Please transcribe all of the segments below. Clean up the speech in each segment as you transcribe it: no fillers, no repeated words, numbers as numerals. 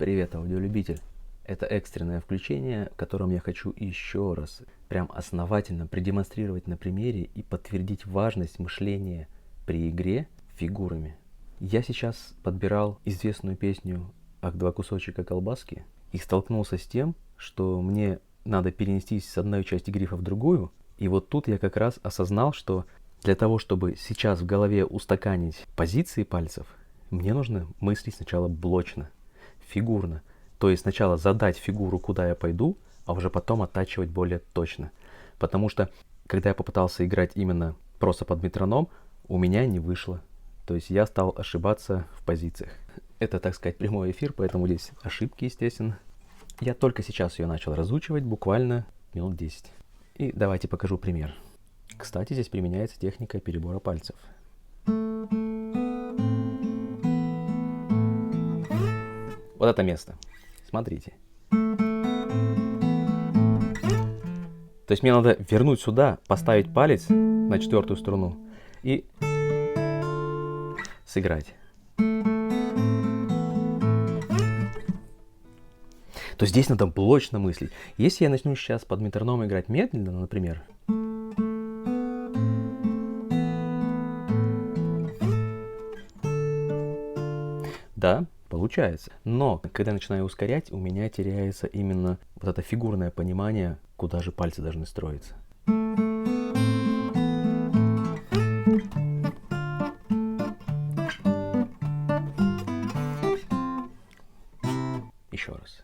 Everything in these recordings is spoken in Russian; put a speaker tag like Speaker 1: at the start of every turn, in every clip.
Speaker 1: Привет, аудиолюбитель! Это экстренное включение, в котором я хочу еще раз прям основательно продемонстрировать на примере и подтвердить важность мышления при игре фигурами. Я сейчас подбирал известную песню «Ах, два кусочка колбаски» и столкнулся с тем, что мне надо перенестись с одной части грифа в другую. И вот тут я как раз осознал, что для того, чтобы сейчас в голове устаканить позиции пальцев, мне нужно мыслить сначала блочно, фигурно. То есть сначала задать фигуру, куда я пойду, а уже потом оттачивать более точно. Потому что, когда я попытался играть именно просто под метроном, у меня не вышло. То есть я стал ошибаться в позициях. Это, так сказать, прямой эфир, поэтому здесь ошибки, естественно. Я только сейчас ее начал разучивать, буквально минут 10. И давайте покажу пример. Кстати, здесь применяется техника перебора пальцев. Вот это место. Смотрите. То есть мне надо вернуть сюда, поставить палец на четвертую струну и сыграть. То есть здесь надо блочно мыслить. Если я начну сейчас под метроном играть медленно, например, да, получается. Но когда я начинаю ускорять, у меня теряется именно вот это фигурное понимание, куда же пальцы должны строиться. Еще раз.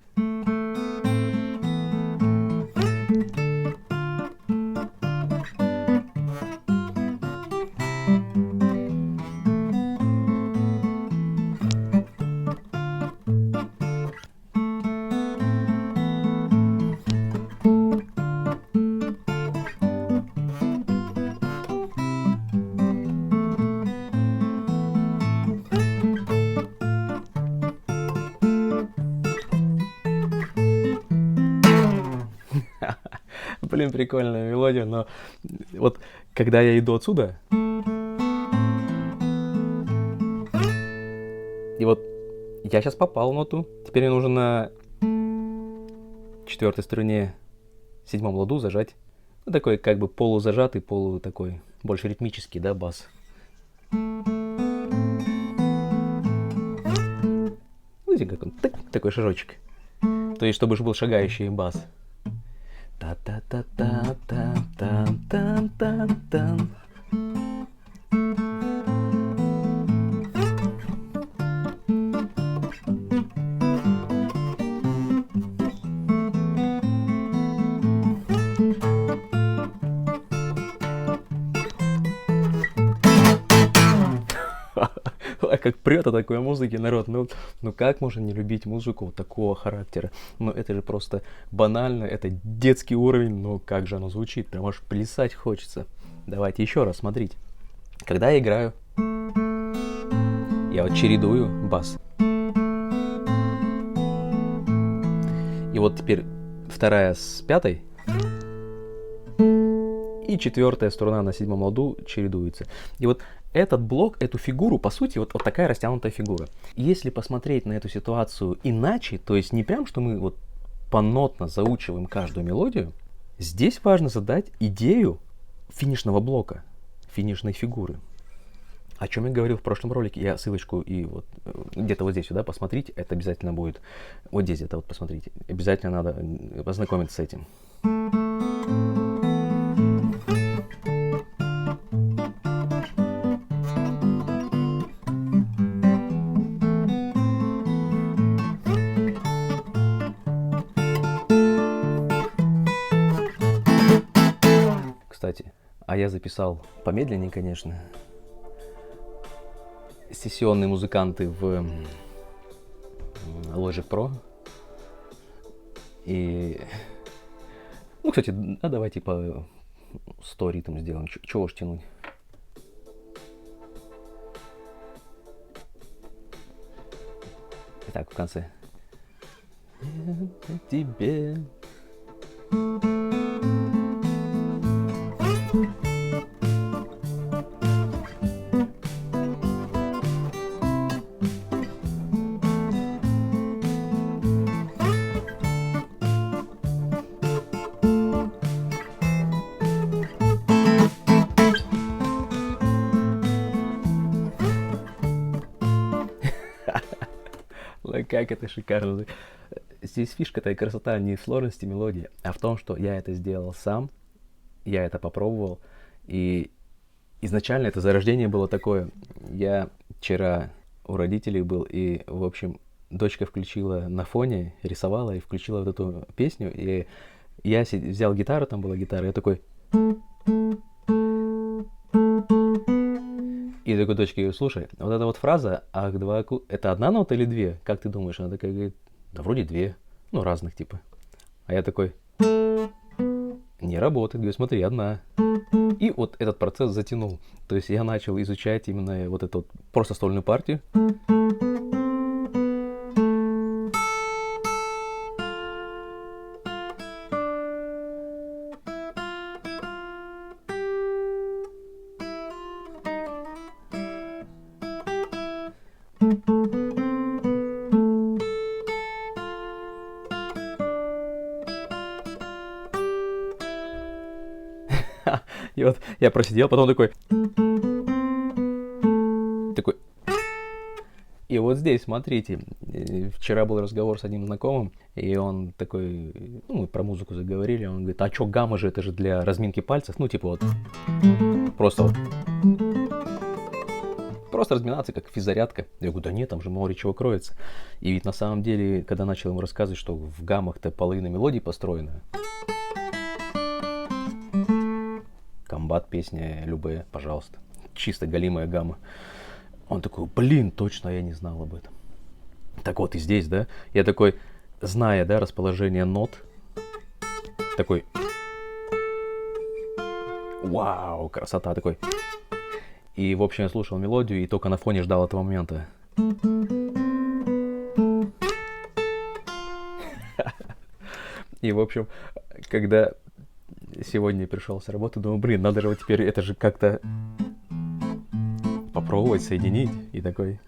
Speaker 1: Блин, прикольная мелодия, но вот когда я иду отсюда, и вот я сейчас попал в ноту, теперь мне нужно на четвертой струне, седьмом ладу зажать, ну, такой как бы полузажатый, полу такой, больше ритмический, да, бас. Видите, как он, такой шажочек. То есть, чтобы же был шагающий бас. Та-та-та-та-та-та-та-та-та. Как прет от такой музыки, народ. Ну как можно не любить музыку вот такого характера? Ну это же просто банально, это детский уровень, но как же оно звучит, прям аж плясать хочется. Давайте еще раз, смотрите. Когда я играю, я вот чередую бас. И вот теперь вторая с пятой. И четвертая струна на седьмом ладу чередуется. И вот этот блок, эту фигуру, по сути, вот такая растянутая фигура. Если посмотреть на эту ситуацию иначе, то есть не прям, что мы вот понотно заучиваем каждую мелодию, здесь важно задать идею финишного блока, финишной фигуры. О чем я говорил в прошлом ролике, я ссылочку и вот где-то вот здесь сюда посмотрите, это обязательно будет, вот здесь где-то вот посмотрите, обязательно надо познакомиться с этим. Кстати, а я записал помедленнее, конечно. Сессионные музыканты в Logic Pro. И, ну, кстати, а давайте по 100 ритм сделаем. Чего уж тянуть. Итак, в конце. Это тебе. Как это шикарно. Здесь фишка-то и красота не в сложности мелодии, а в том, что я это сделал сам, я это попробовал, и изначально это зарождение было такое. Я вчера у родителей был, и, в общем, дочка включила на фоне, рисовала и включила вот эту песню, и я взял гитару, там была гитара, я такой... И такой дочке говорю, слушай, вот эта вот фраза «ах, два это одна нота или две? Как ты думаешь? Она такая говорит, да вроде две, ну разных типа. А я такой, не работает, говорю, смотри, одна. И вот этот процесс затянул. То есть я начал изучать именно вот эту вот просто сольную партию. И вот я просидел, потом такой... И вот здесь, смотрите, вчера был разговор с одним знакомым, и он такой, ну, мы про музыку заговорили, он говорит, а чё, гамма же, это же для разминки пальцев, ну, типа вот, просто вот, просто разминаться, как физзарядка. Я говорю, да нет, там же море чего кроется. И ведь на самом деле, когда начал ему рассказывать, что в гаммах-то половина мелодий построена, комбат, песня, любая, пожалуйста, чисто голимая гамма. Он такой, блин, точно я не знал об этом. Так вот и здесь, да, я такой, зная, да, расположение нот, такой, вау, красота такой. И, в общем, я слушал мелодию и только на фоне ждал этого момента. И, в общем, когда сегодня пришел с работы, думаю, блин, надо же вот теперь это же как-то попробовать соединить. И такой...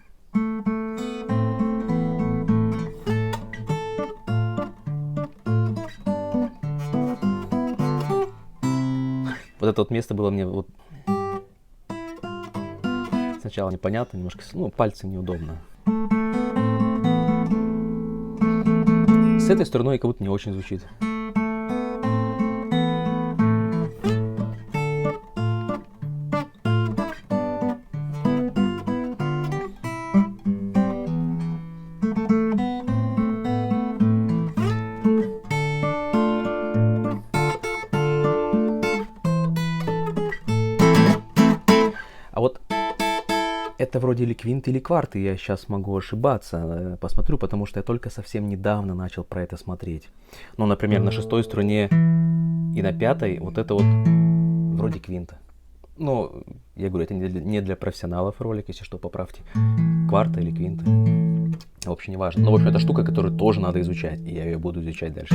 Speaker 1: Вот это вот место было мне вот сначала непонятно, немножко, ну, пальцы неудобно. С этой стороной как будто не очень звучит. А вот это вроде или квинт, или кварт, и я сейчас могу ошибаться, посмотрю, потому что я только совсем недавно начал про это смотреть. Ну, например, на шестой струне и на пятой вот это вот вроде квинта. Ну, я говорю, это не для профессионалов ролик, если что, поправьте. Кварта или квинта. В общем, не важно. Но, в общем, это штука, которую тоже надо изучать, и я ее буду изучать дальше.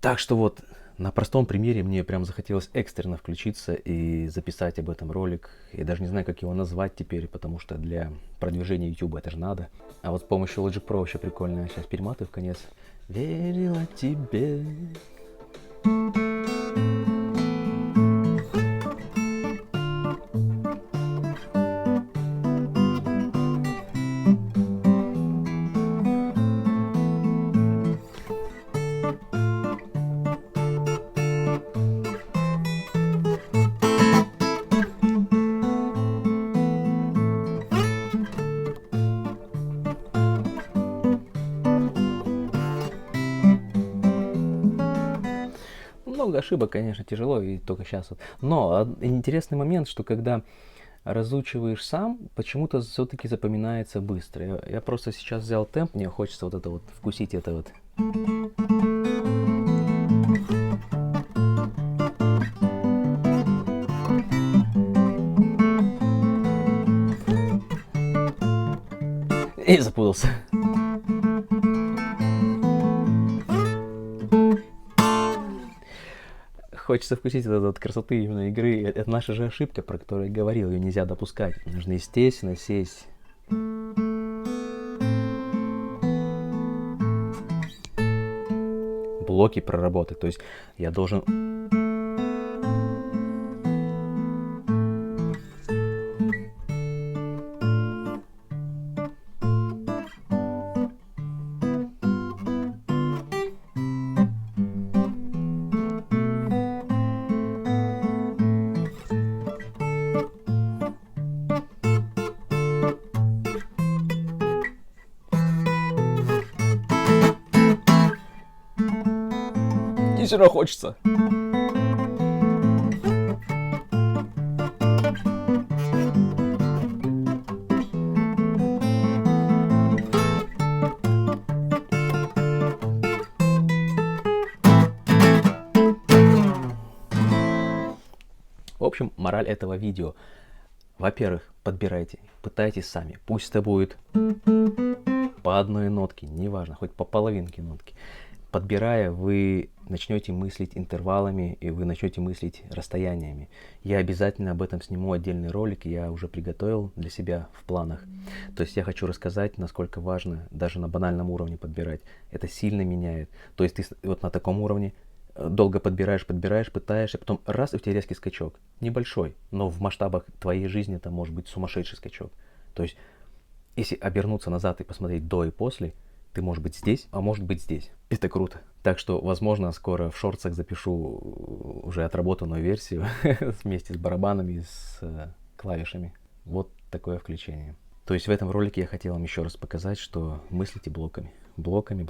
Speaker 1: Так что вот, на простом примере мне прям захотелось экстренно включиться и записать об этом ролик. Я даже не знаю, как его назвать теперь, потому что для продвижения YouTube это же надо. А вот с помощью Logic Pro вообще прикольно. Сейчас перематываю в конец. Верила тебе. Много ошибок, конечно, тяжело, и только сейчас вот. Но интересный момент, что когда разучиваешь сам, почему-то все-таки запоминается быстро. Я просто сейчас взял темп, мне хочется вот это вот вкусить это вот. И запутался. Хочется вкусить эту вот красоты именно игры. Это наша же ошибка, про которую я говорил, ее нельзя допускать. Нужно, естественно, сесть. Блоки проработать. То есть я должен...
Speaker 2: вечера хочется.
Speaker 1: В общем, мораль этого видео. Во-первых, подбирайте, пытайтесь сами. Пусть это будет по одной нотке, неважно, хоть по половинке нотки. Подбирая, вы начнете мыслить интервалами, и вы начнете мыслить расстояниями. Я обязательно об этом сниму отдельный ролик, я уже приготовил для себя в планах. То есть я хочу рассказать, насколько важно даже на банальном уровне подбирать. Это сильно меняет. То есть ты вот на таком уровне долго подбираешь, пытаешься, потом раз, и у тебя резкий скачок. Небольшой, но в масштабах твоей жизни это может быть сумасшедший скачок. То есть, если обернуться назад и посмотреть до и после, ты можешь быть здесь, а может быть здесь. Это круто. Так что, возможно, скоро в шортсах запишу уже отработанную версию вместе с барабанами, с клавишами. Вот такое включение. То есть в этом ролике я хотел вам еще раз показать, что мыслите блоками. Блоками,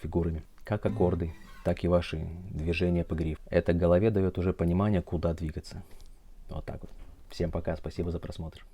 Speaker 1: фигурами. Как аккорды, так и ваши движения по грифу. Это голове дает уже понимание, куда двигаться. Вот так вот. Всем пока, спасибо за просмотр.